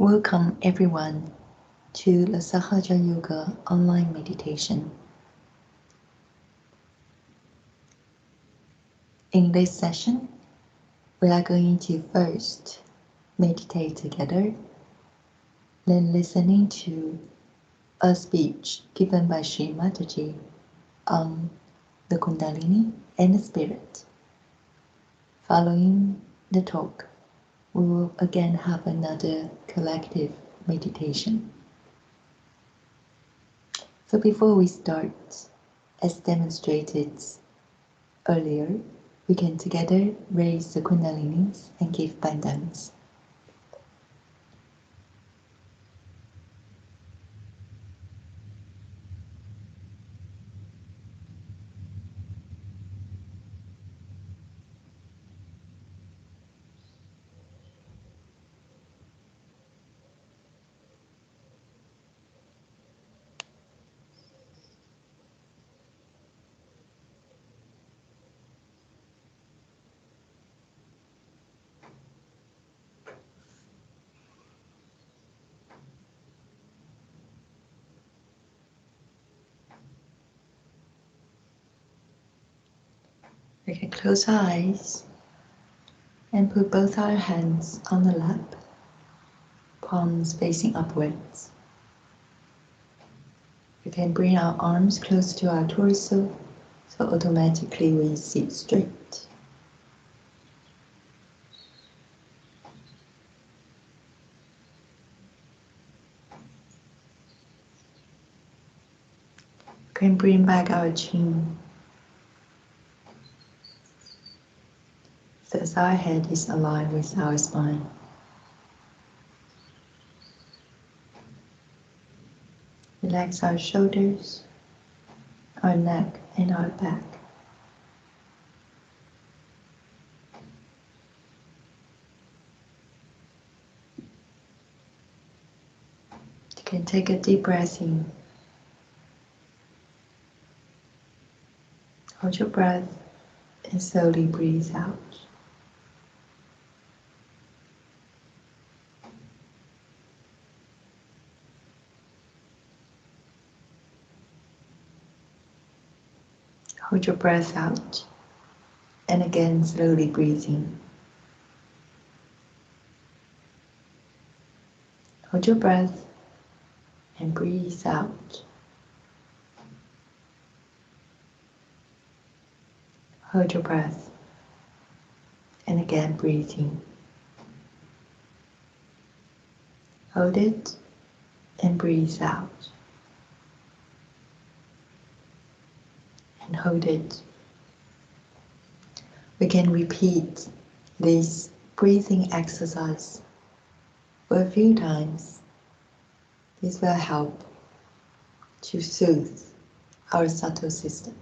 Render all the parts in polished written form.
Welcome everyone to the Sahaja Yoga online meditation. In this session, we are going to first meditate together, then listening to a speech given by Sri Mataji on the Kundalini and the Spirit. Following the talk, we will again have another collective meditation. So before we start, as demonstrated earlier, we can together raise the Kundalinis and give bandhans. We can close our eyes and put both our hands on the lap, palms facing upwards. We can bring our arms close to our torso, so automatically we sit straight. We can bring back our chin, so as our head is aligned with our spine. Relax our shoulders, our neck and our back. You can take a deep breath in. Hold your breath and slowly breathe out. Hold your breath out and again slowly breathe in. Hold your breath and breathe out. Hold your breath and again breathe in. Hold it and breathe out. And hold it. We can repeat this breathing exercise for a few times. This will help to soothe our subtle system.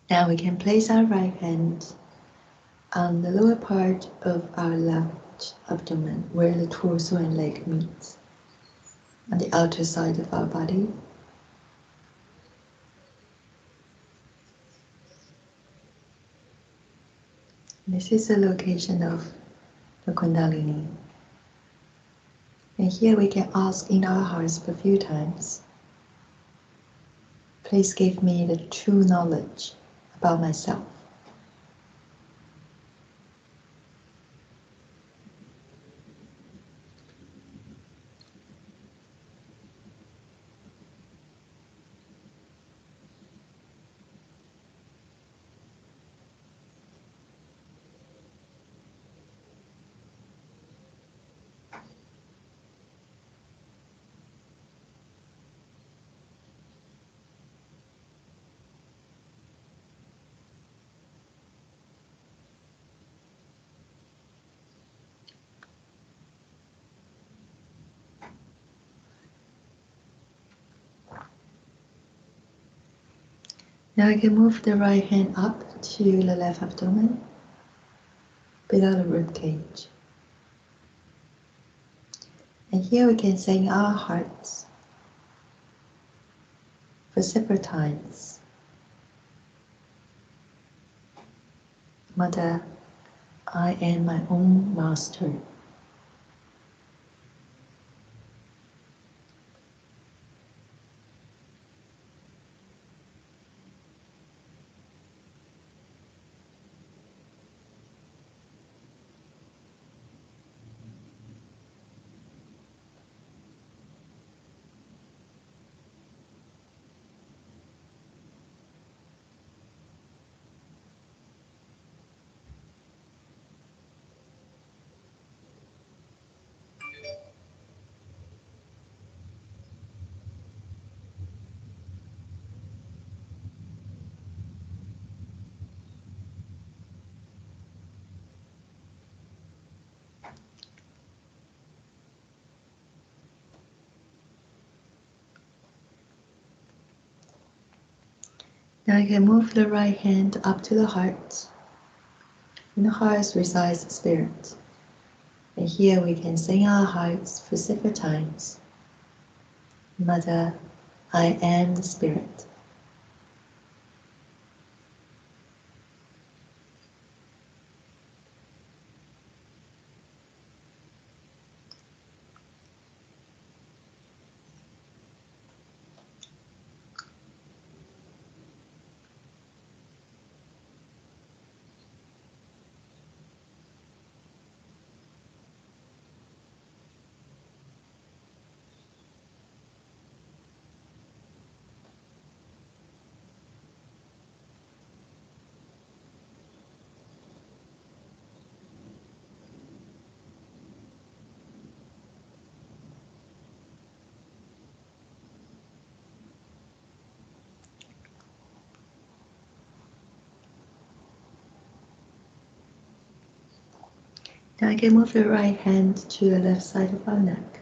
Now we can place our right hand on the lower part of our left abdomen, where the torso and leg meet, on the outer side of our body. This is the location of the Kundalini. And here we can ask in our hearts a few times, please give me the true knowledge about myself. Now you can move the right hand up to the left abdomen below the rib cage. And here we can say in our hearts for separate times. Mother, I am my own master. Now you can move the right hand up to the heart. In the heart resides the spirit. And here we can say in our hearts for separate times. Mother, I am the spirit. Now you can move the right hand to the left side of our neck.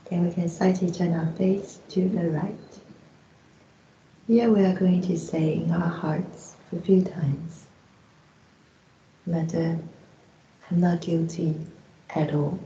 And we can slightly turn our face to the right. Here we are going to say in our hearts for a few times. Mother, I'm not guilty at all.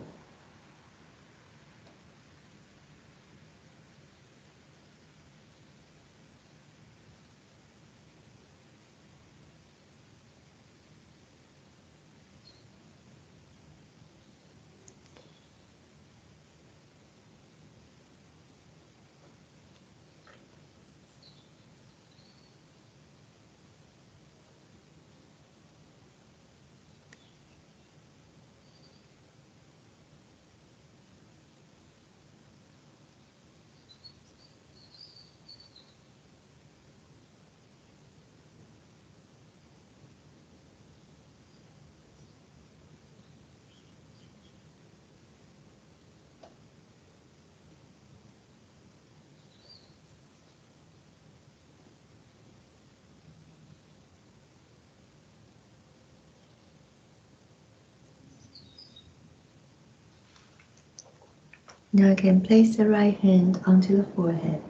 Now you can place the right hand onto the forehead.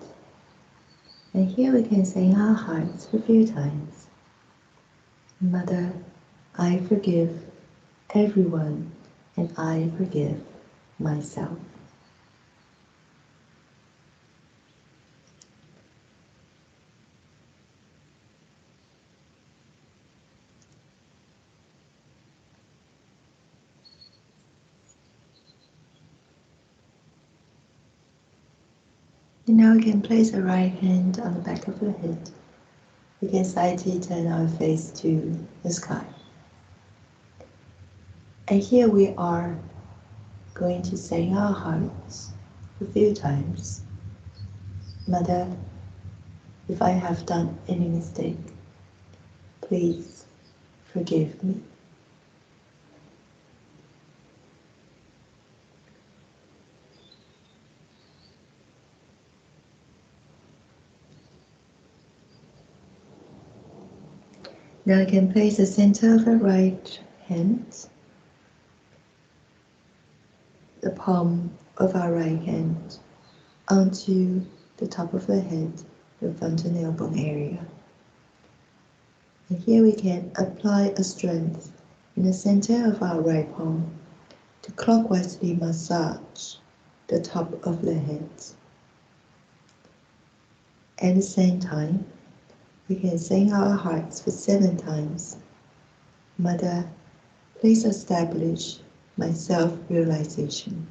And here we can say in our hearts a few times. Mother, I forgive everyone and I forgive myself. And now we can place our right hand on the back of the head. We can slightly turn our face to the sky. And here we are going to say in our hearts a few times, Mother, if I have done any mistake, please forgive me. Now I can place the center of the right hand, the palm of our right hand, onto the top of the head, the frontal nail bone area. And here we can apply a strength in the center of our right palm to clockwise massage the top of the head. At the same time, we can sing our hearts for 7 times. Mother, please establish my self-realization.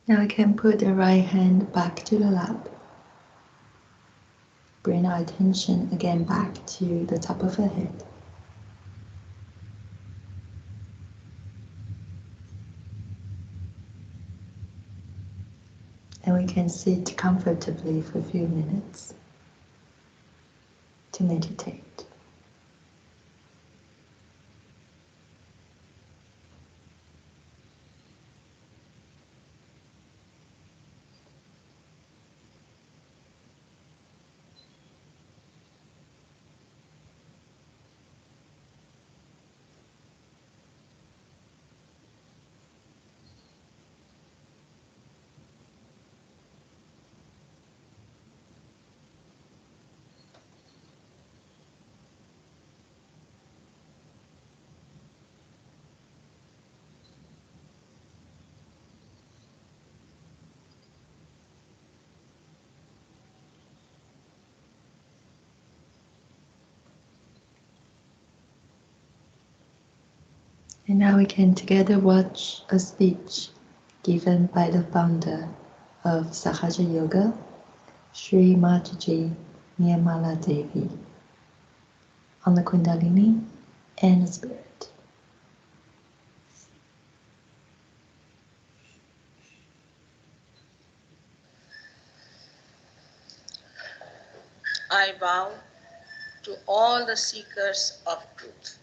Now we can put the right hand back to the lap. Bring our attention again back to the top of the head. And we can sit comfortably for a few minutes to meditate. And now we can together watch a speech given by the founder of Sahaja Yoga, Sri Mataji Nirmala Devi, on the Kundalini and the Spirit. I bow to all the seekers of truth.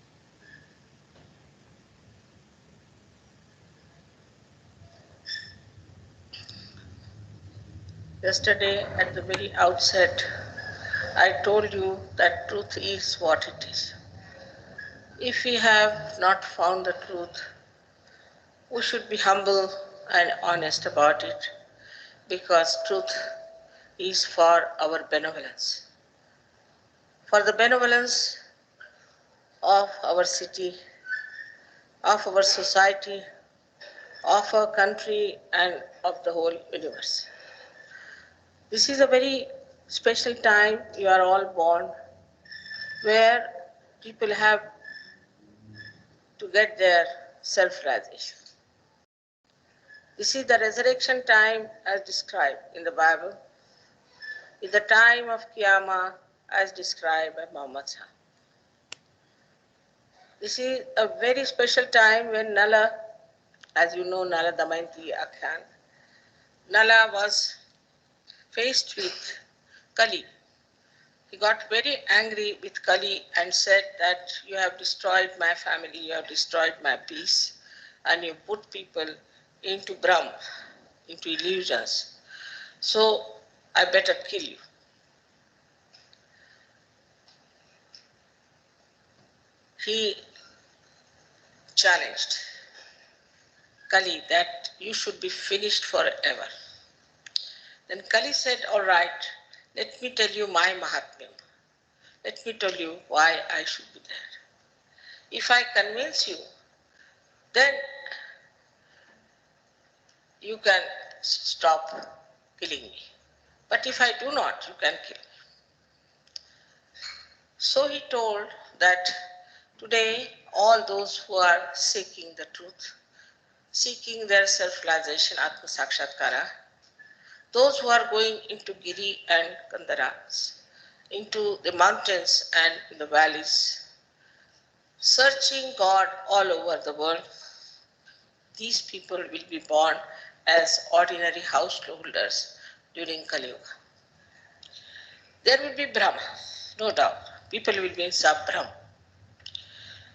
Yesterday, at the very outset, I told you that truth is what it is. If we have not found the truth, we should be humble and honest about it, because truth is for our benevolence. For the benevolence of our city, of our society, of our country, and of the whole universe. This is a very special time you are all born, where people have to get their self-realization. This is the resurrection time as described in the Bible, is the time of Qiyamah as described by Muhammad. This is a very special time when Nala, as you know, Nala Damayanti Akhyan, Nala was faced with Kali. He got very angry with Kali and said that you have destroyed my family, you have destroyed my peace, and you put people into Brahm, into illusions. So I better kill you. He challenged Kali that you should be finished forever. Then Kali said, all right, let me tell you my Mahatmya. Let me tell you why I should be there. If I convince you, then you can stop killing me. But if I do not, you can kill me. So he told that today all those who are seeking the truth, seeking their self-realization, Atma Sakshatkara, those who are going into Giri and Kandaras, into the mountains and in the valleys, searching God all over the world, these people will be born as ordinary householders during Kali Yuga. There will be Brahma, no doubt. People will be in Sab-Brahm.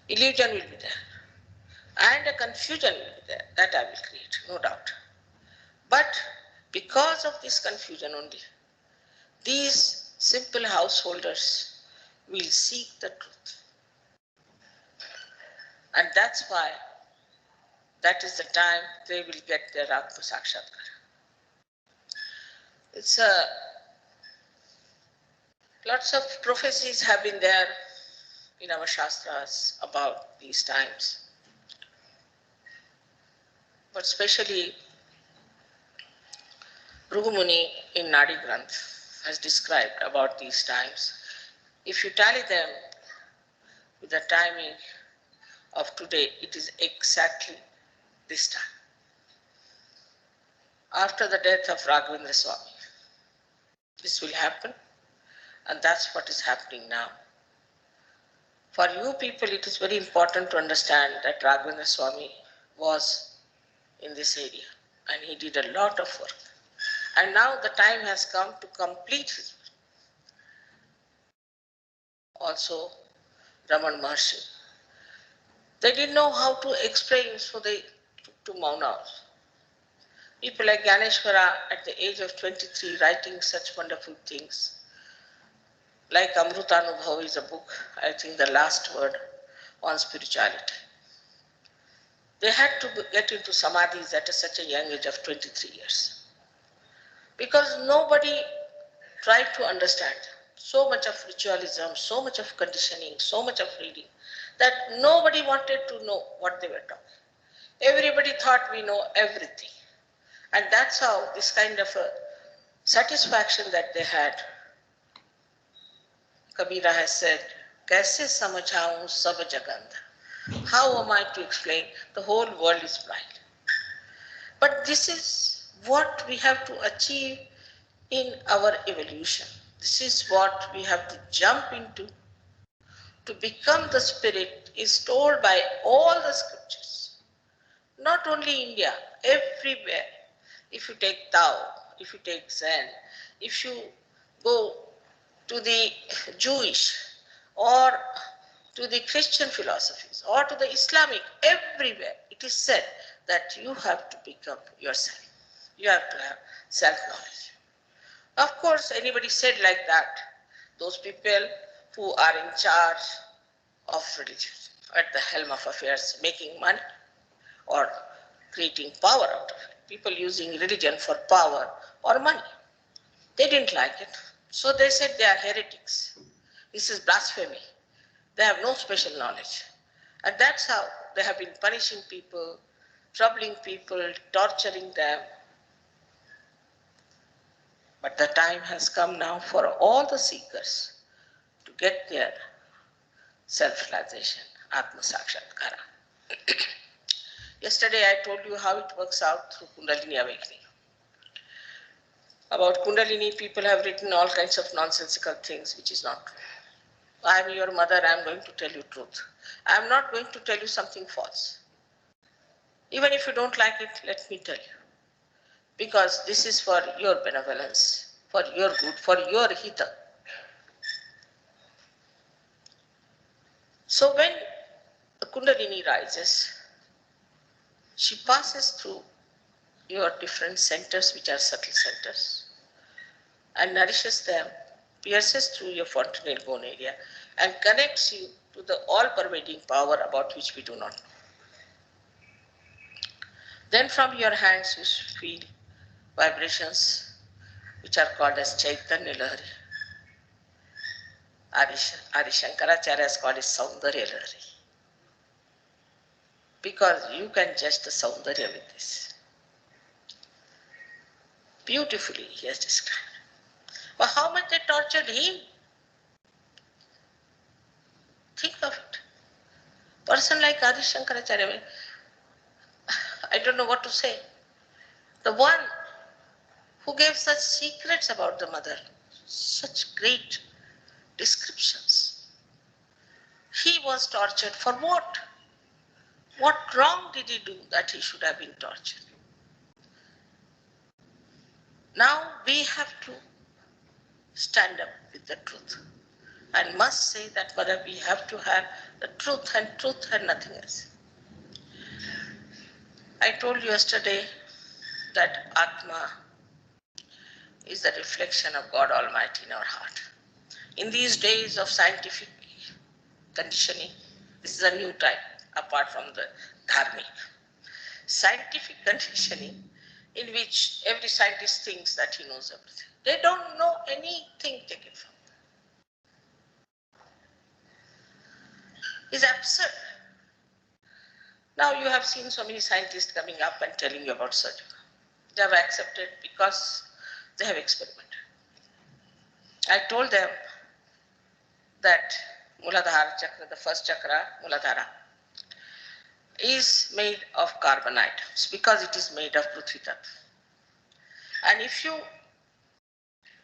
Illusion will be there. And a confusion will be there. That I will create, no doubt. But because of this confusion only, these simple householders will seek the truth. And that's why that is the time they will get their Atma Sakshatkar. It's lots of prophecies have been there in our Shastras about these times. But especially Bhrugumuni in Nadi Granth has described about these times. If you tally them with the timing of today, it is exactly this time. After the death of Raghavendra Swami, this will happen, and that's what is happening now. For you people, it is very important to understand that Raghavendra Swami was in this area, and he did a lot of work. And now the time has come to complete his work. Also, Raman Maharshi. They didn't know how to explain, so they took to Maunas. People like Gyaneshwara at the age of 23 writing such wonderful things. Like Amrutanubhav is a book, I think the last word on spirituality. They had to get into samadhis at such a young age of 23 years. Because nobody tried to understand. So much of ritualism, so much of conditioning, so much of reading, that nobody wanted to know what they were talking. Everybody thought we know everything. And that's how this kind of a satisfaction that they had. Kabira has said, "Kaise samajhaun sab jagandha?" How am I to explain? The whole world is blind. But this is what we have to achieve in our evolution. This is what we have to jump into. To become the spirit is told by all the scriptures. Not only India, everywhere. If you take Tao, if you take Zen, if you go to the Jewish or to the Christian philosophies or to the Islamic, everywhere it is said that you have to become yourself. You have to have self-knowledge. Of course, anybody said like that, those people who are in charge of religion, at the helm of affairs, making money or creating power out of it. People using religion for power or money. They didn't like it. So they said they are heretics. This is blasphemy. They have no special knowledge. And that's how they have been punishing people, troubling people, torturing them. But the time has come now for all the seekers to get their self-realization, Atma Sakshatkara. Yesterday I told you how it works out through Kundalini awakening. About Kundalini, people have written all kinds of nonsensical things, which is not true. I am your mother, I am going to tell you truth. I am not going to tell you something false. Even if you don't like it, let me tell you. Because this is for your benevolence, for your good, for your hita. So when the Kundalini rises, she passes through your different centers, which are subtle centers, and nourishes them, pierces through your fontanel bone area, and connects you to the all-pervading power about which we do not know. Then from your hands you feel vibrations which are called as Chaitanya Lahari. Adi Shankaracharya has called it Saundarya Lahari. Because you can judge the Saundarya with this. Beautifully he has described. But how much they tortured him? Think of it. Person like Adi Shankaracharya, I don't know what to say. The one who gave such secrets about the mother, such great descriptions. He was tortured for what? What wrong did he do that he should have been tortured? Now we have to stand up with the truth. And must say that Mother, we have to have the truth and nothing else. I told you yesterday that Atma is the reflection of God Almighty in our heart. In these days of scientific conditioning, this is a new type apart from the dharmic. Scientific conditioning in which every scientist thinks that he knows everything. They don't know anything taken from them. It's absurd. Now you have seen so many scientists coming up and telling you about Sahaja. They have accepted because they have experimented. I told them that Muladhara chakra, the first chakra, Muladhara, is made of carbon atoms because it is made of Prithvi Tattva. And if you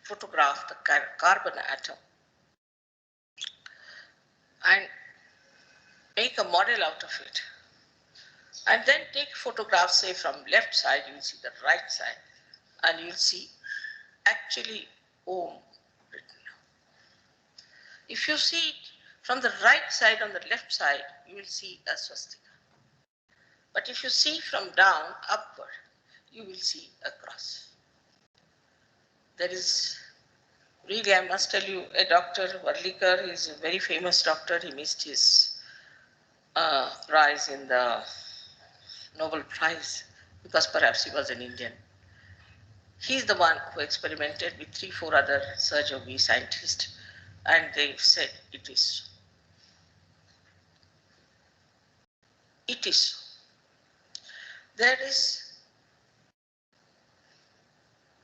photograph the carbon atom and make a model out of it, and then take photographs, say from left side, you will see the right side, and you will see actually Om written. If you see it from the right side on the left side, you will see a swastika. But if you see from down upward, you will see a cross. There is really, I must tell you, a doctor, Varlikar, is a very famous doctor. He missed his prize in the Nobel Prize because perhaps he was an Indian. He's the one who experimented with 3-4 other Sahaja scientists, and they said it is. It is. There is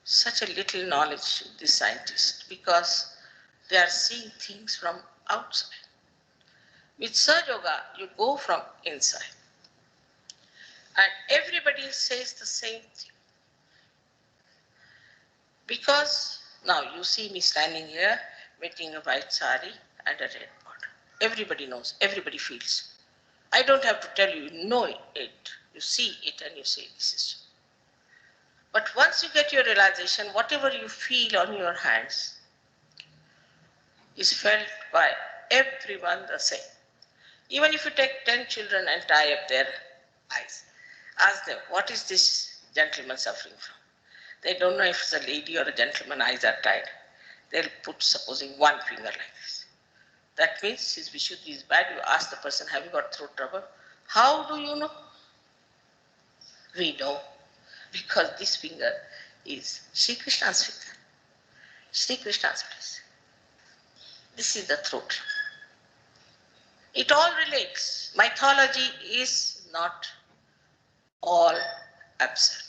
such a little knowledge with these scientists because they are seeing things from outside. With Sahaja Yoga, you go from inside. And everybody says the same thing. Because now you see me standing here, wearing a white sari and a red border. Everybody knows, everybody feels. I don't have to tell you, you know it. You see it and you say this is. But once you get your realization, whatever you feel on your hands is felt by everyone the same. Even if you take 10 children and tie up their eyes, ask them, what is this gentleman suffering from? They don't know if it's a lady or a gentleman eyes are tied. They'll put, supposing, one finger like this. That means his Vishuddhi is bad. You ask the person, have you got throat trouble? How do you know? We know. Because this finger is Sri Krishna's finger. Sri Krishna's place. This is the throat. It all relates. Mythology is not all absurd.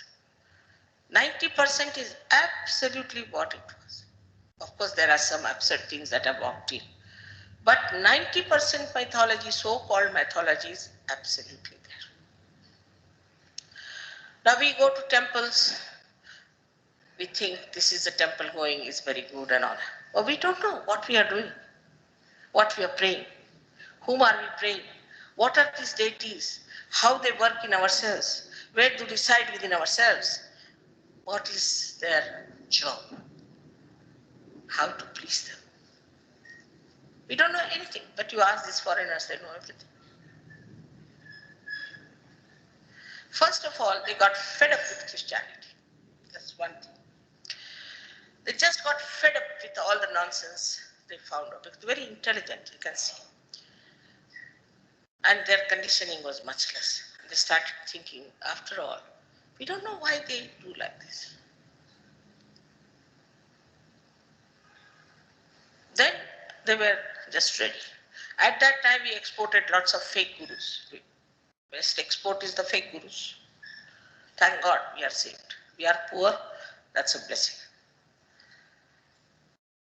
90% is absolutely what it was. Of course, there are some absurd things that have walked in. But 90% mythology, so-called mythology, is absolutely there. Now we go to temples. We think this is a temple going is very good and all. But we don't know what we are doing, what we are praying, whom are we praying, what are these deities, how they work in ourselves, where do they reside within ourselves, what is their job, how to please them. We don't know anything, but you ask these foreigners, they know everything. First of all, they got fed up with Christianity. That's one thing. They just got fed up with all the nonsense they found out. They're very intelligent, you can see. And their conditioning was much less. They started thinking, after all, we don't know why they do like this. Then they were just ready. At that time, we exported lots of fake gurus. Best export is the fake gurus. Thank God we are saved. We are poor, that's a blessing.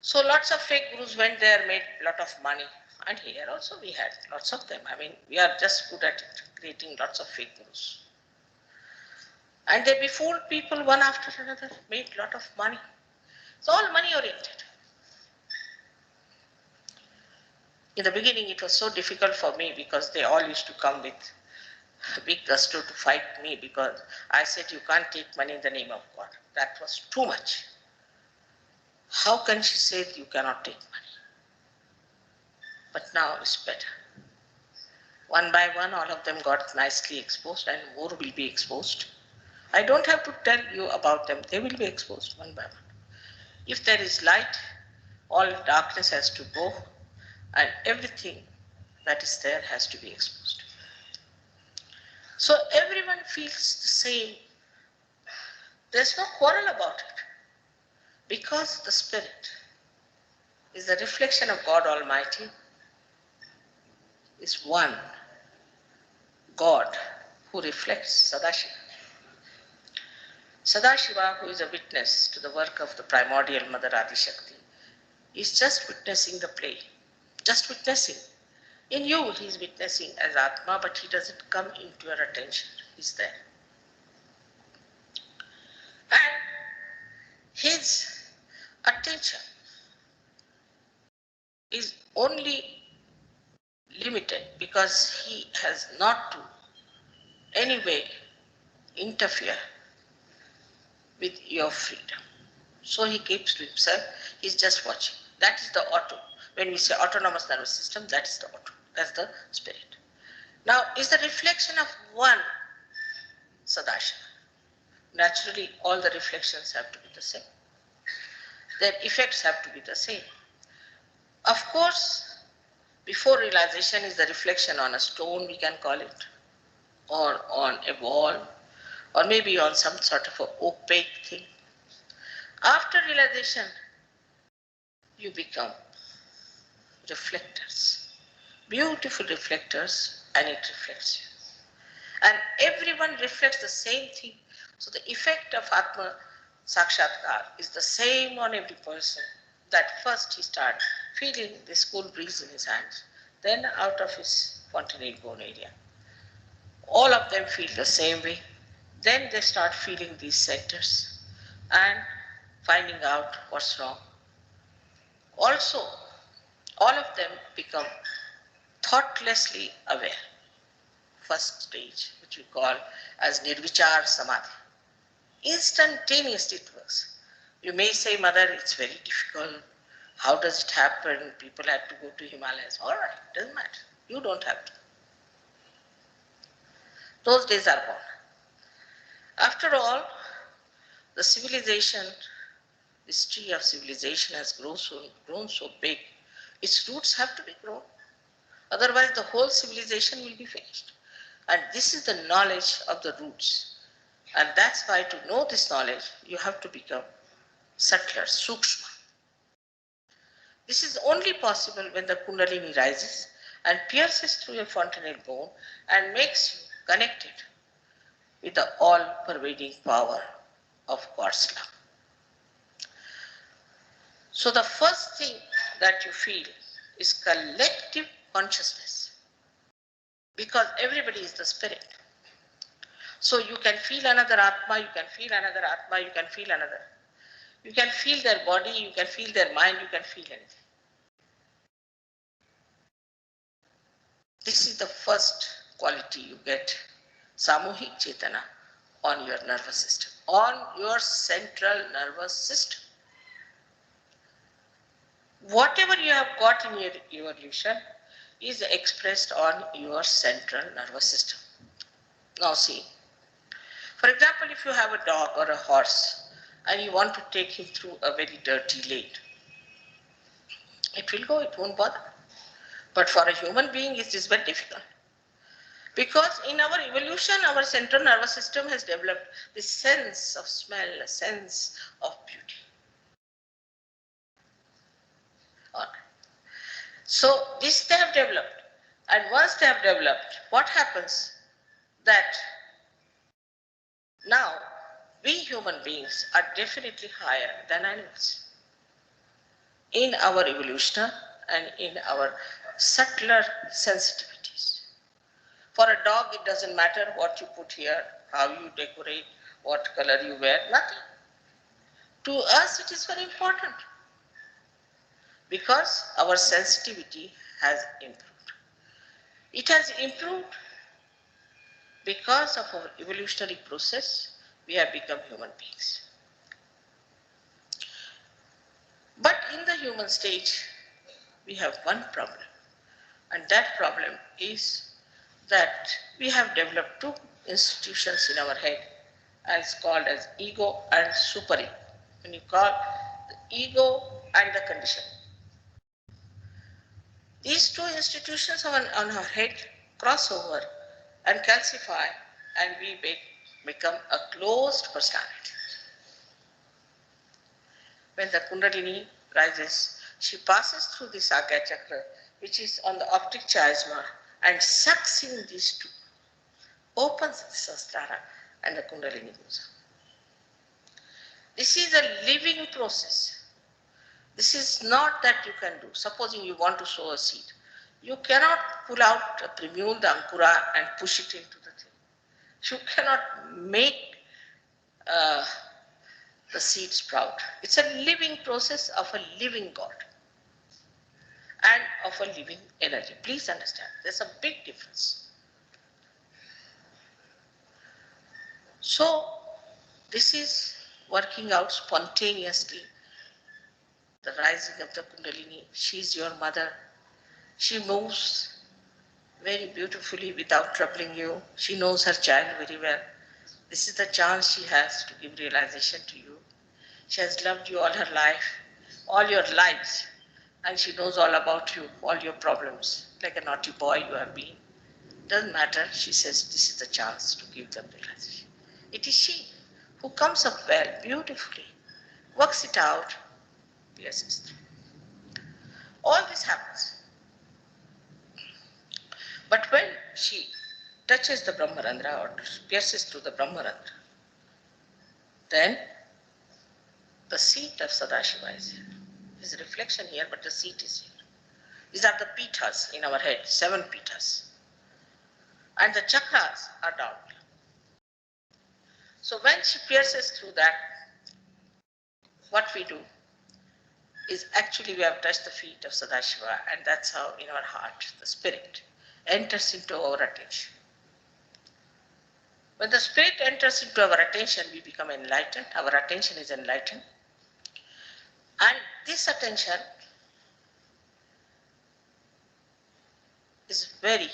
So lots of fake gurus went there, made a lot of money. And here also we had lots of them. I mean, we are just good at it, creating lots of fake gurus. And they befooled people one after another, made a lot of money. It's all money oriented. In the beginning, it was so difficult for me because they all used to come with big gusto to fight me because I said you can't take money in the name of God. That was too much. How can she say you cannot take money? But now it's better. One by one, all of them got nicely exposed and more will be exposed. I don't have to tell you about them. They will be exposed one by one. If there is light, all darkness has to go and everything that is there has to be exposed. So everyone feels the same. There's no quarrel about it because the Spirit is the reflection of God Almighty, is one God who reflects Sadashiva. Sadashiva, who is a witness to the work of the primordial Mother Adi Shakti, is just witnessing the play, just witnessing. In you, he is witnessing as Atma, but he doesn't come into your attention. He's there. And his attention is only limited because he has not to any way interfere with your freedom. So he keeps to himself, he's just watching. That is the auto. When we say autonomous nervous system, that is the auto. That's the spirit. Now, is the reflection of one Sadashiva. Naturally, all the reflections have to be the same. Their effects have to be the same. Of course, before realization is the reflection on a stone, we can call it, or on a wall, or maybe on some sort of an opaque thing. After realization, you become reflectors, beautiful reflectors, and it reflects you. And everyone reflects the same thing. So the effect of Atma Sakshatkar is the same on every person. That first he starts feeling this cool breeze in his hands, then out of his fontanelle bone area. All of them feel the same way. Then they start feeling these centers and finding out what's wrong. Also, all of them become thoughtlessly aware. First stage, which we call as Nirvichar Samadhi. Instantaneously it works. You may say, Mother, it's very difficult. How does it happen? People have to go to Himalayas. All right, doesn't matter. You don't have to. Those days are gone. After all, the civilization, this tree of civilization has grown so big. Its roots have to be grown. Otherwise, the whole civilization will be finished. And this is the knowledge of the roots. And that's why to know this knowledge, you have to become subtler, sukshma. This is only possible when the Kundalini rises and pierces through your fontanelle bone and makes you connected with the all-pervading power of God's love. So the first thing that you feel is collective consciousness, because everybody is the spirit. So you can feel another Atma, you can feel another Atma, you can feel another. You can feel their body, you can feel their mind, you can feel anything. This is the first quality you get, Samuhik Chetana, on your nervous system, on your central nervous system. Whatever you have got in your evolution is expressed on your central nervous system. Now see, for example, if you have a dog or a horse and you want to take him through a very dirty lane, it will go, it won't bother. But for a human being, it is very difficult. Because in our evolution, our central nervous system has developed this sense of smell, a sense of beauty. All right. So this they have developed. And once they have developed, what happens? That now we human beings are definitely higher than animals in our evolution and in our subtler sensitivities. For a dog, it doesn't matter what you put here, how you decorate, what color you wear, nothing. To us, it is very important because our sensitivity has improved. It has improved Because of our evolutionary process, we have become human beings. But in the human stage, we have one problem. And that problem is that we have developed two institutions in our head as called as ego and superego. When you call the ego and the condition. These two institutions on our head cross over and calcify and we become a closed personality. When the Kundalini rises, she passes through the Sahaja chakra, which is on the optic chiasma, and sucks in these two, opens the Sahasrara, and the Kundalini goes up. This is a living process. This is not that you can do. Supposing you want to sow a seed, you cannot pull out a primule, the ankura, and push it into the thing. You cannot make the seed sprout. It's a living process of a living God and of a living energy. Please understand, there's a big difference. So, this is working out spontaneously. The rising of the Kundalini, she's your mother. She moves very beautifully without troubling you. She knows her child very well. This is the chance she has to give realization to you. She has loved you all her life, all your lives, and she knows all about you, all your problems, like a naughty boy you have been. Doesn't matter, she says, this is the chance to give them realization. It is she who comes up well, beautifully, works it out, pierces through. All this happens. But when she touches the Brahmarandra or pierces through the Brahmarandra, then the seat of Sadashiva is here. There's a reflection here, but the seat is here. These are the pithas in our head, 7 pithas. And the chakras are down. So when she pierces through that, what we do is actually we have touched the feet of Sadashiva, and that's how in our heart the spirit enters into our attention. When the spirit enters into our attention, we become enlightened. Our attention is enlightened. And this attention is very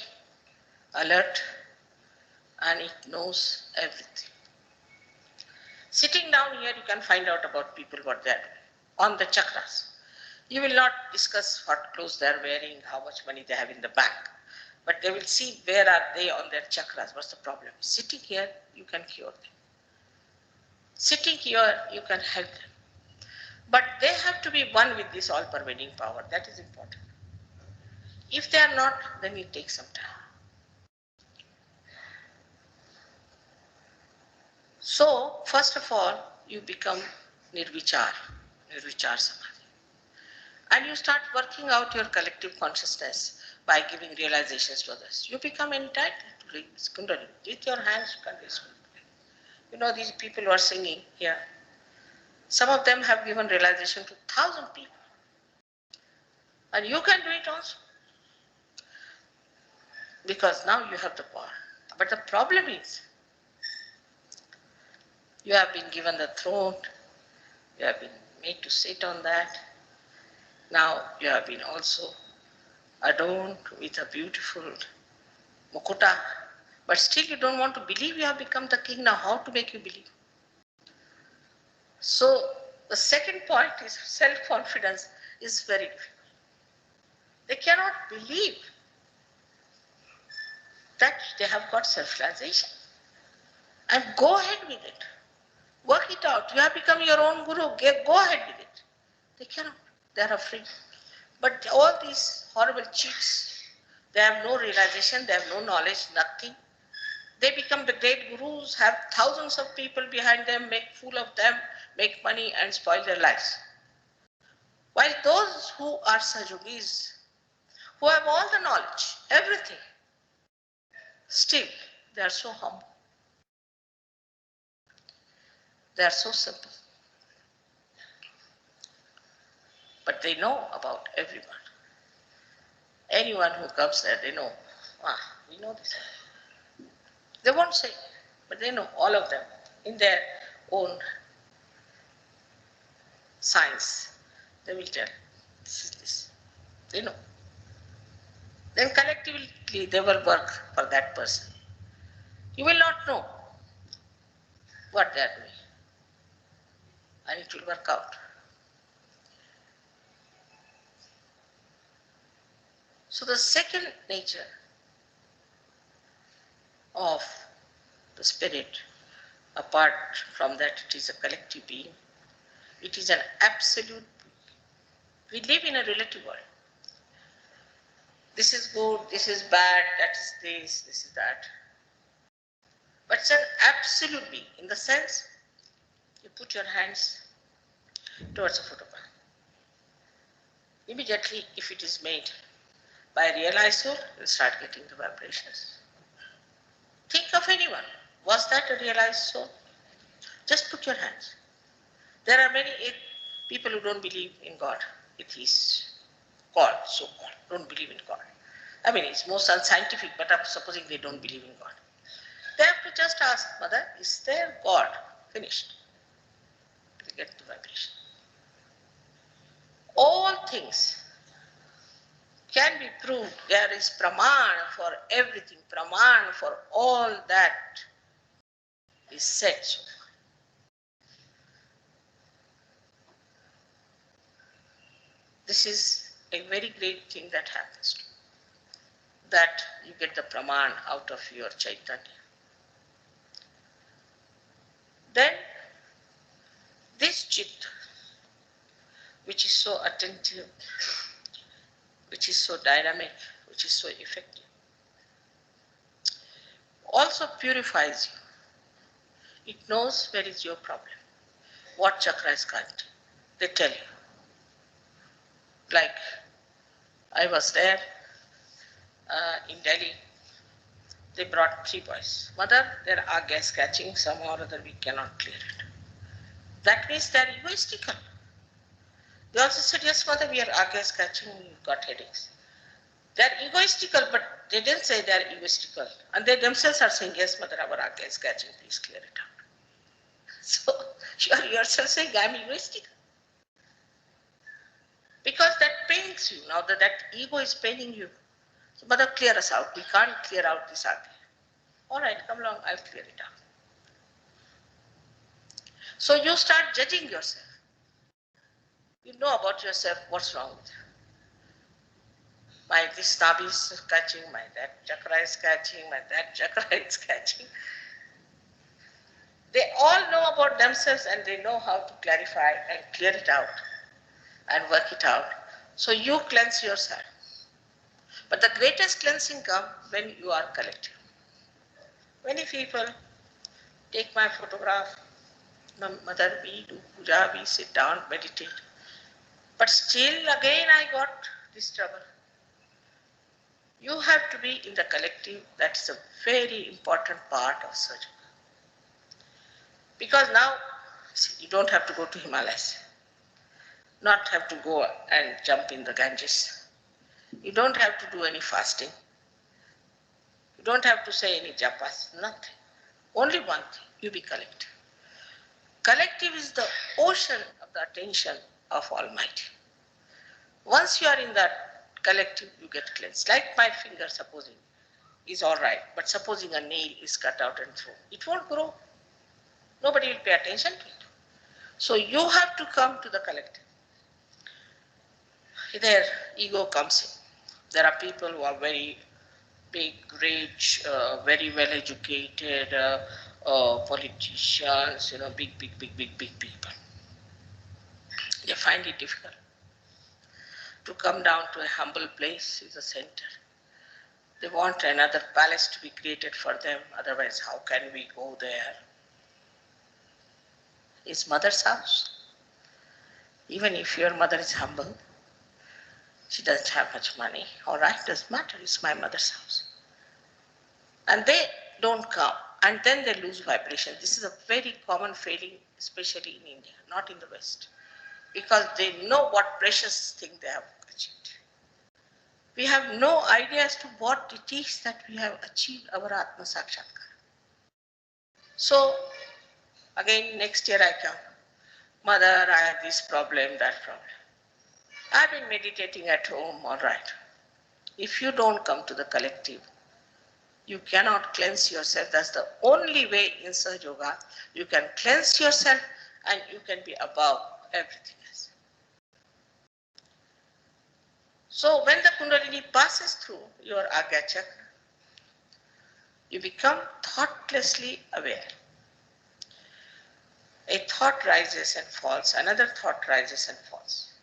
alert and it knows everything. Sitting down here, you can find out about people what they are doing on the chakras. You will not discuss what clothes they are wearing, how much money they have in the bank, but they will see where are they on their chakras, what's the problem. Sitting here, you can cure them. Sitting here, you can help them. But they have to be one with this all-pervading power. That is important. If they are not, then it takes some time. So, first of all, you become nirvichar samadhi. And you start working out your collective consciousness by giving realizations to others. You become entitled to raise Kundalini. With your hands, you can raise Kundalini. You know, these people who are singing here, some of them have given realization to 1,000 people. And you can do it also. Because now you have the power. But the problem is, you have been given the throne, you have been made to sit on that. Now you have been also adorned with a beautiful mukuta, but still you don't want to believe you have become the king. Now how to make you believe? So the second point is self-confidence is very difficult. They cannot believe that they have got self-realization. And go ahead with it. Work it out. You have become your own guru. Go ahead with it. They cannot. They are afraid. But all these horrible cheats, they have no realization, they have no knowledge, nothing. They become the great gurus, have thousands of people behind them, make fool of them, make money and spoil their lives. While those who are Sahajogis, who have all the knowledge, everything, still they are so humble. They are so simple. But they know about everyone. Anyone who comes there, they know, we know this. They won't say, but they know, all of them, in their own science. They will tell, this is this. They know. Then collectively they will work for that person. You will not know what they are doing, and it will work out. So the second nature of the spirit, apart from that it is a collective being, it is an absolute. We live in a relative world. This is good, this is bad, that is this is that. But it's an absolute being in the sense you put your hands towards a photograph. Immediately, if it is made by a realized soul, you'll start getting the vibrations. Think of anyone. Was that a realized soul? Just put your hands. There are many people who don't believe in God. Atheists, so-called, don't believe in God. I mean, it's most unscientific, but I'm supposing they don't believe in God. They have to just ask, Mother, is there God? Finished. They get the vibration. All things can be proved. There is praman for everything, praman for all that is said so far. This is a very great thing that happens to you, that you get the praman out of your Chaitanya. Then this Chit, which is so attentive, which is so dynamic, which is so effective, also purifies you. It knows where is your problem, what chakra is current. They tell you. Like I was there in Delhi, they brought 3 boys. Mother, there are gas catching, somehow or other we cannot clear it. That means they are egoistical. They also said, yes, mother, we are gas catching, we've got headaches. They are egoistical, but they didn't say they are egoistical. And they themselves are saying, yes, mother, our gas is catching, please clear it out. So you are yourself saying, I am egoistical. Because that pains you. Now that ego is paining you. So, mother, clear us out. We can't clear out this ugly. All right, come along, I'll clear it out. So you start judging yourself. You know about yourself, what's wrong with you. My this nabi is catching, my that chakra is catching, my that chakra is catching. They all know about themselves and they know how to clarify and clear it out and work it out. So you cleanse yourself. But the greatest cleansing comes when you are collective. Many people take my photograph, mother, we do puja, we sit down, meditate. But still again I got this trouble. You have to be in the collective. That's a very important part of surgery. Because now, see, you don't have to go to Himalayas, not have to go and jump in the Ganges. You don't have to do any fasting. You don't have to say any japas, nothing. Only one thing, you be collective. Collective is the ocean of the attention of Almighty. Once you are in that collective, you get cleansed. Like my finger, supposing, is all right, but supposing a nail is cut out and thrown, it won't grow. Nobody will pay attention to it. So you have to come to the collective. Their ego comes in. There are people who are very big, rich, very well educated, politicians, big people. They find it difficult to come down to a humble place is a center. They want another palace to be created for them, otherwise how can we go there? It's mother's house. Even if your mother is humble, she doesn't have much money, all right, doesn't matter, it's my mother's house. And they don't come, and then they lose vibration. This is a very common failing, especially in India, not in the West, because they know what precious thing they have achieved. We have no idea as to what it is that we have achieved our Atma Sakshatkar. So again next year I come. Mother, I have this problem, that problem. I've been meditating at home, all right. If you don't come to the collective, you cannot cleanse yourself. That's the only way in Sahaja Yoga. You can cleanse yourself and you can be above everything else. So when the Kundalini passes through your Agya Chakra, you become thoughtlessly aware. A thought rises and falls, another thought rises and falls.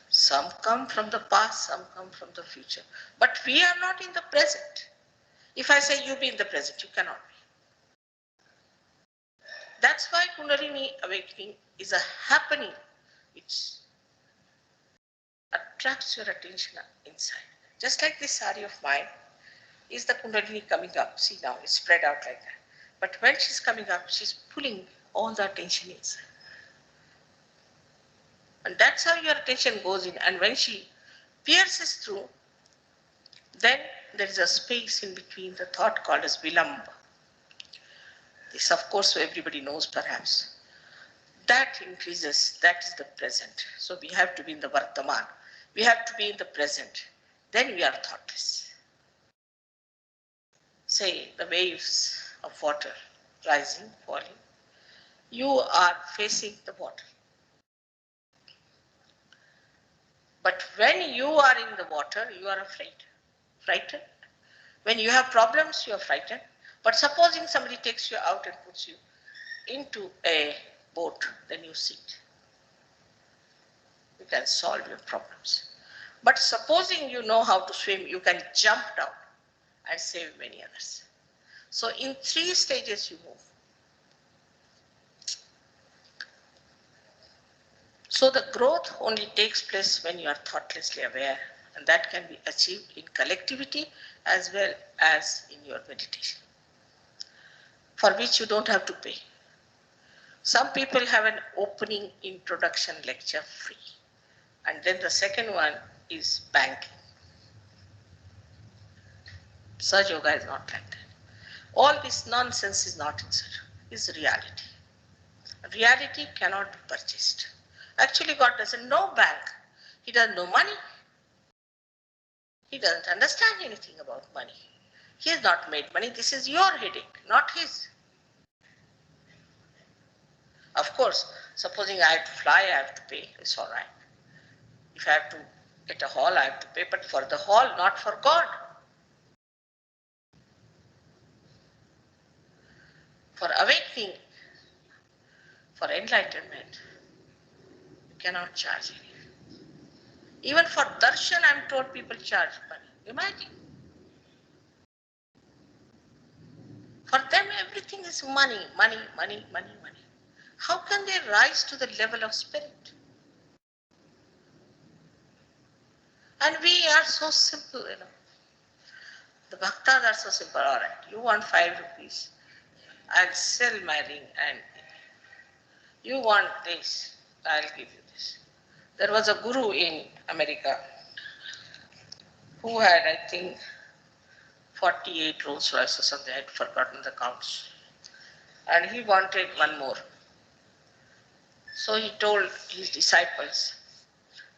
Some come from the past, some come from the future. But we are not in the present. If I say you be in the present, you cannot be. That's why Kundalini awakening is a happening which attracts your attention inside. Just like this sari of mine, is the Kundalini coming up? See now, it's spread out like that. But when she's coming up, she's pulling all the attention inside. And that's how your attention goes in. And when she pierces through, then there is a space in between the thought called as Vilamba. This, of course, everybody knows perhaps. That increases, that is the present. So we have to be in the Vartaman. We have to be in the present. Then we are thoughtless. Say the waves of water rising, falling. You are facing the water. But when you are in the water, you are afraid, frightened. When you have problems, you are frightened. But supposing somebody takes you out and puts you into a boat, then you sit. You can solve your problems. But supposing you know how to swim, you can jump down and save many others. So in 3 stages you move. So the growth only takes place when you are thoughtlessly aware, and that can be achieved in collectivity as well as in your meditation, for which you don't have to pay. Some people have an opening introduction lecture free, and then the second one is banking. Sahaja Yoga is not like that. All this nonsense is not in Sahaja, it's reality. Reality cannot be purchased. Actually, God doesn't know bank. He doesn't know money. He doesn't understand anything about money. He has not made money. This is your headache, not his. Of course, supposing I have to fly, I have to pay. It's all right. If I have to get a hall, I have to pay, but for the hall, not for God. For awakening, for enlightenment, you cannot charge anything. Even for darshan, I'm told people charge money. Imagine. For them, everything is money, money, money, money, money. How can they rise to the level of spirit? And we are so simple, you know. The bhaktas are so simple. All right, you want 5 rupees, I'll sell my ring, and you want this, I'll give you this. There was a guru in America who had, I think, 48 Rolls Royces, or they had forgotten the counts. And he wanted one more. So he told his disciples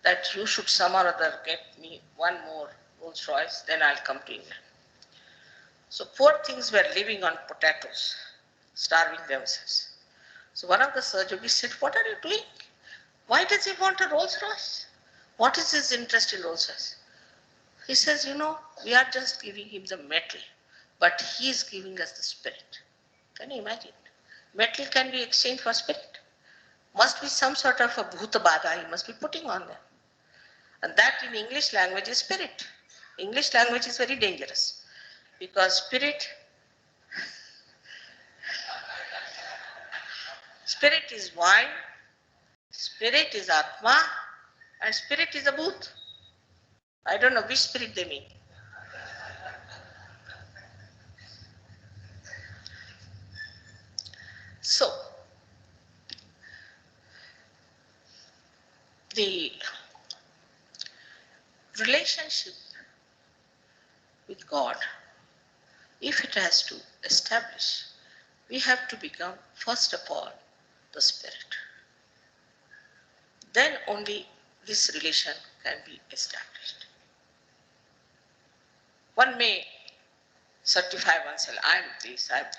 that you should somehow or other get me one more Rolls Royce, then I'll come to England. So poor things were living on potatoes, starving themselves. So one of the Sahaja Yogis said, what are you doing? Why does he want a Rolls Royce? What is his interest in Rolls Royce? He says, you know, we are just giving him the metal, but he is giving us the spirit. Can you imagine? Metal can be exchanged for spirit. Must be some sort of a bhuta bada he must be putting on them. And that in English language is spirit. English language is very dangerous because spirit is wine, spirit is atma, and spirit is a bhut. I don't know which spirit they mean. So, the relationship with God, if it has to establish, we have to become, first of all, the spirit. Then only this relation can be established. One may certify oneself, I am this, I am that.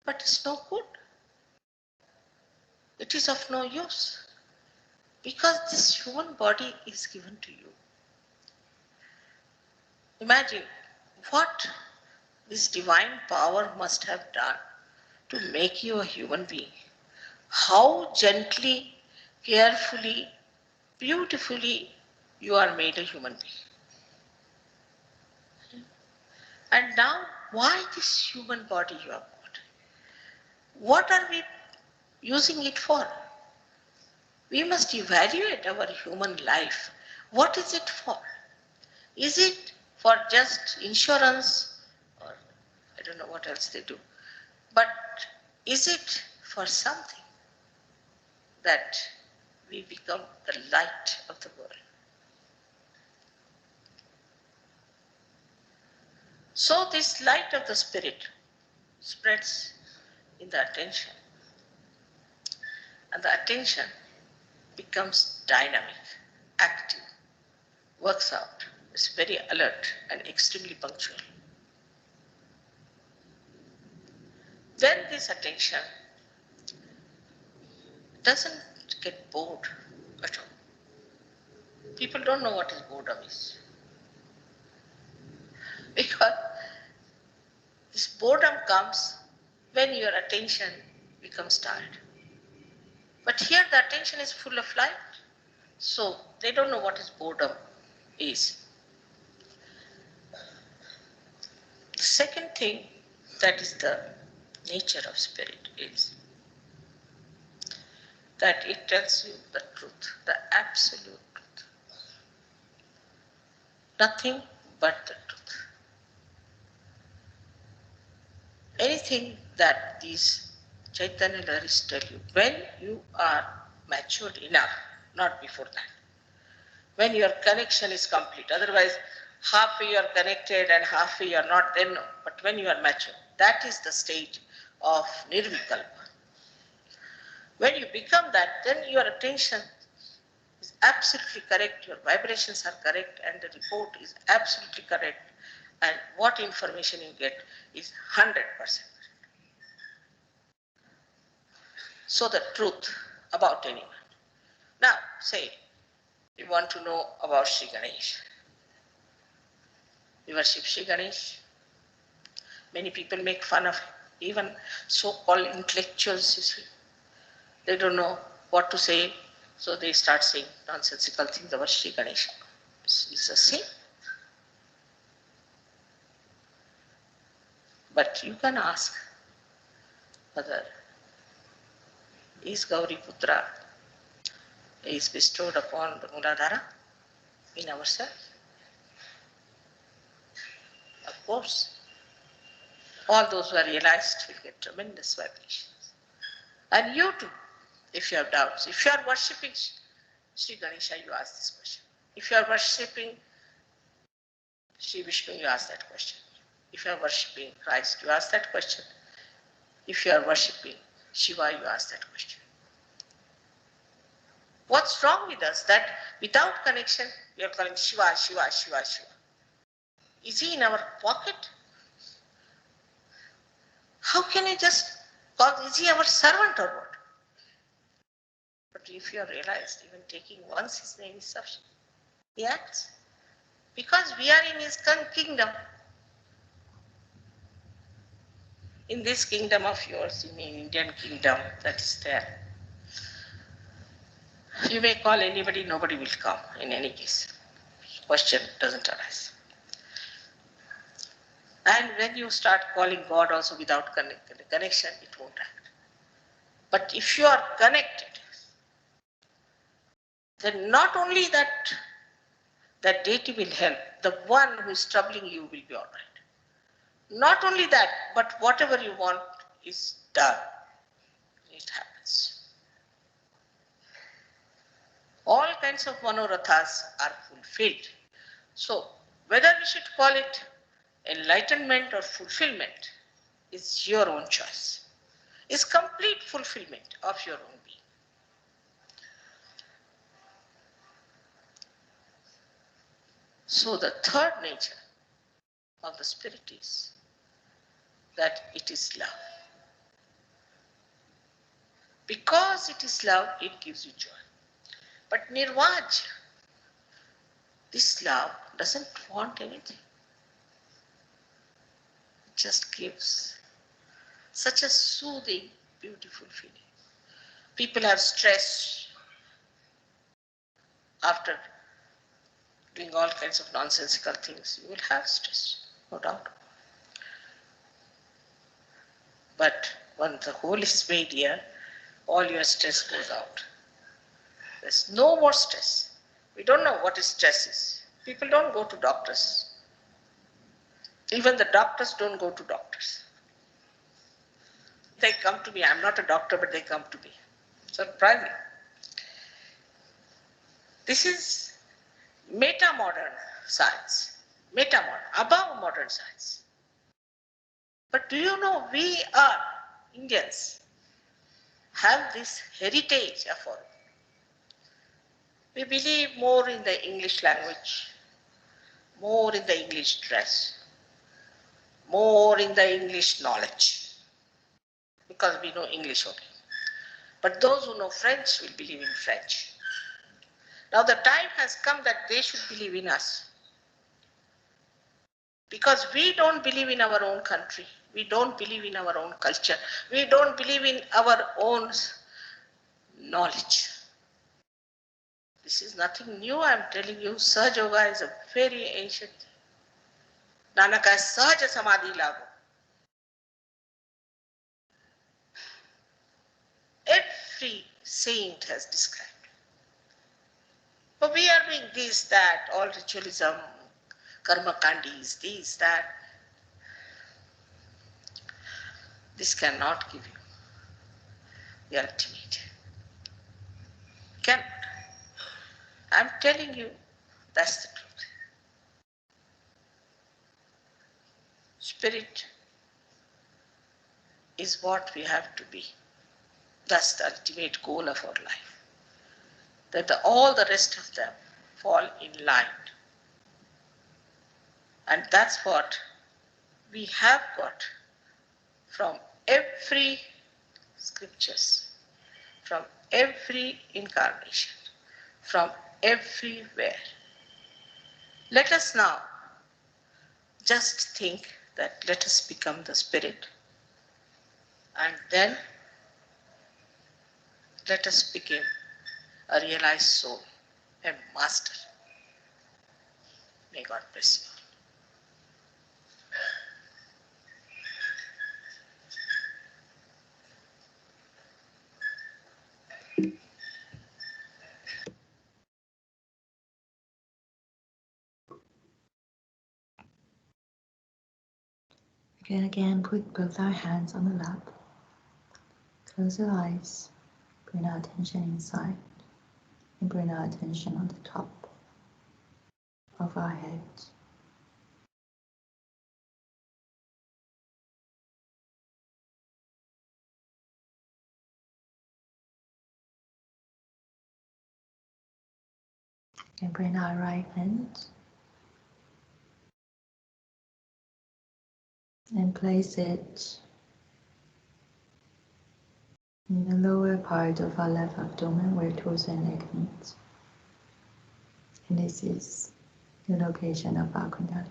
But it's no good. It is of no use. Because this human body is given to you. Imagine what this divine power must have done to make you a human being. How gently, carefully, beautifully you are made a human being. And now, why this human body you have got? What are we using it for? We must evaluate our human life. What is it for? Is it for just insurance, or I don't know what else they do, but is it for something that we become the light of the world? So this light of the spirit spreads in the attention, and the attention becomes dynamic, active, works out, is very alert and extremely punctual. Then this attention doesn't get bored at all. People don't know what is boredom is. Because this boredom comes when your attention becomes tired. But here the attention is full of light, so they don't know what is boredom is. The second thing that is the nature of spirit is that it tells you the truth, the absolute truth. Nothing but the truth. Anything that these Chaitanya Laharis tell you, when you are matured enough, not before that, when your connection is complete, otherwise halfway you are connected and halfway you are not, then no. But when you are mature, that is the stage of nirvikalpa. When you become that, then your attention is absolutely correct, your vibrations are correct, and the report is absolutely correct, and what information you get is 100%. So the truth about anyone. Now, say, you want to know about Sri Ganesh. We worship Sri Ganesh. Many people make fun of him. Even so-called intellectuals, you see. They don't know what to say, so they start saying nonsensical things about Sri Ganesh. It's the same. But you can ask whether is Gauri Putra is bestowed upon the Muladhara in ourselves? Of course. All those who are realized will get tremendous vibrations. And you too, if you have doubts. If you are worshipping Sri Ganesha, you ask this question. If you are worshipping Sri Vishnu, you ask that question. If you are worshipping Christ, you ask that question. If you are worshipping Shiva, you ask that question. What's wrong with us? That without connection, we are calling Shiva, Shiva, Shiva, Shiva. Is he in our pocket? How can you just call, is he our servant or what? But if you have realized, even taking once his name is sufficient. He acts. Because we are in his kingdom. In this kingdom of yours, in the Indian kingdom that is there, you may call anybody, nobody will come in any case. Question doesn't arise. And when you start calling God also without connection, it won't act. But if you are connected, then not only that deity will help, the one who is troubling you will be all right. Not only that, but whatever you want is done. It happens. All kinds of manorathas are fulfilled. So, whether we should call it enlightenment or fulfillment, is your own choice, is complete fulfillment of your own being. So the third nature of the spirit is that it is love. Because it is love, it gives you joy. But Nirvaj, this love doesn't want anything. It just gives such a soothing, beautiful feeling. People are stressed after doing all kinds of nonsensical things. You will have stress, no doubt. But when the whole is made here, all your stress goes out. There's no more stress. We don't know what is stress is. People don't go to doctors. Even the doctors don't go to doctors. They come to me. I'm not a doctor, but they come to me. Surprising. This is meta-modern science. Meta-modern, above modern science. But do you know we are, Indians, have this heritage of our. We believe more in the English language, more in the English dress, more in the English knowledge, because we know English only. But those who know French will believe in French. Now the time has come that they should believe in us. Because we don't believe in our own country. We don't believe in our own culture. We don't believe in our own knowledge. This is nothing new, I'm telling you. Sahaja Yoga is a very ancient thing. Nanaka is Sahaja Samadhi Lago. Every saint has described. But we are doing this, that, all ritualism, karma kandis, this, that. This cannot give you the ultimate. Cannot. I'm telling you, that's the truth. Spirit is what we have to be. That's the ultimate goal of our life. That all the rest of them fall in line. And that's what we have got from every scriptures, from every incarnation, from everywhere. Let us now just think that let us become the spirit, and then let us become a realized soul, a master. May God bless you. We can again put both our hands on the lap. Close your eyes. Bring our attention inside. And bring our attention on the top of our head. And bring our right hand and place it in the lower part of our left abdomen where torso and neck meet. And this is the location of our Kundalini.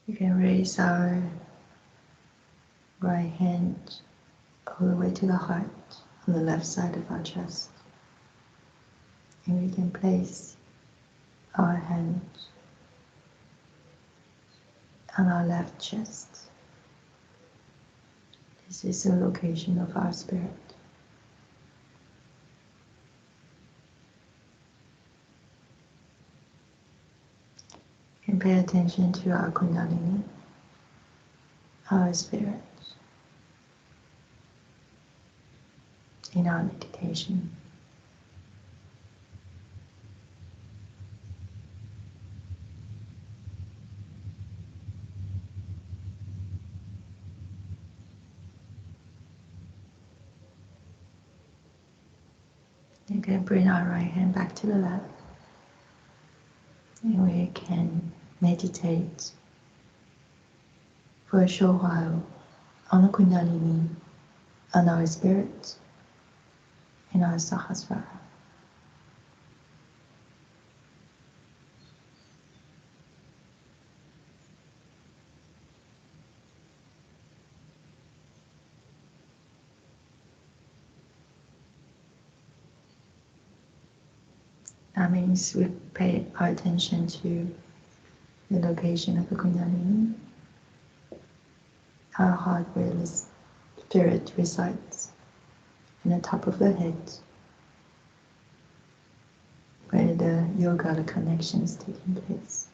We can raise our right hand all the way to the heart on the left side of our chest. And we can place our hand on our left chest. This is the location of our spirit. And pay attention to our Kundalini, our spirit. in our meditation. You can bring our right hand back to the left, and we can meditate for a short while on the Kundalini, on our spirit, and our Sahasrara. That means we pay our attention to the location of the Kundalini, our heart where the spirit resides, in the top of the head, where the yoga, the connection is taking place.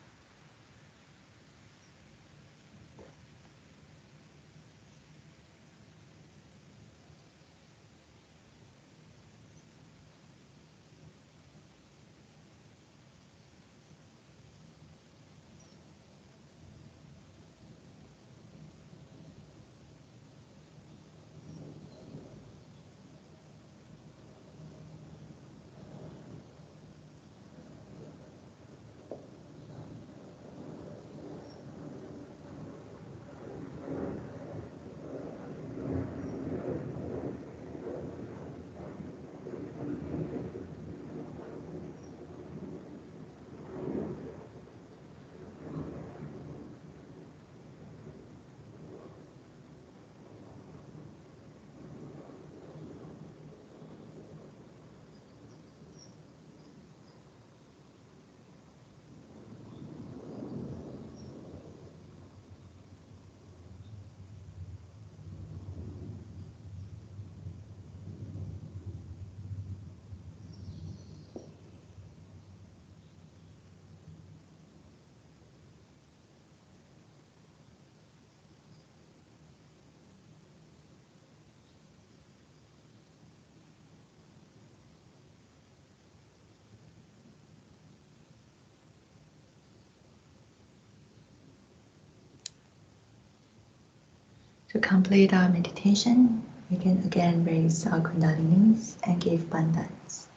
To complete our meditation, we can again raise our Kundalinis and give bandhas.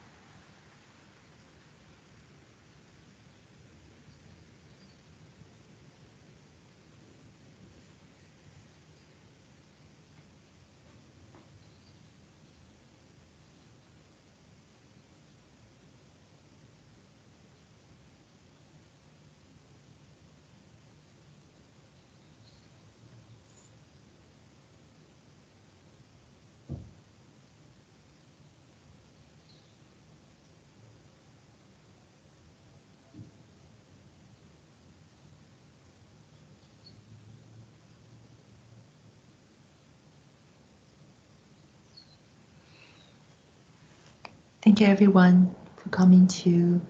Thank you everyone for coming to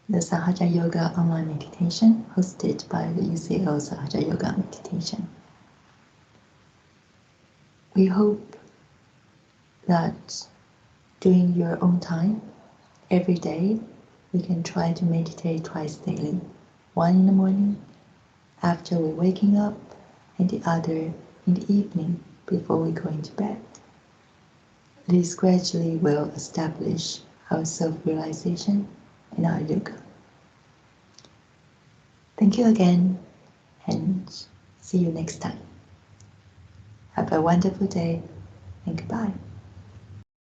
the Sahaja Yoga online meditation hosted by the UCL Sahaja Yoga Meditation. We hope that during your own time, every day, we can try to meditate twice daily. One in the morning after we're waking up, and the other in the evening before we go into bed. This gradually will establish our self-realization in our yoga. Thank you again, and see you next time. Have a wonderful day, and goodbye.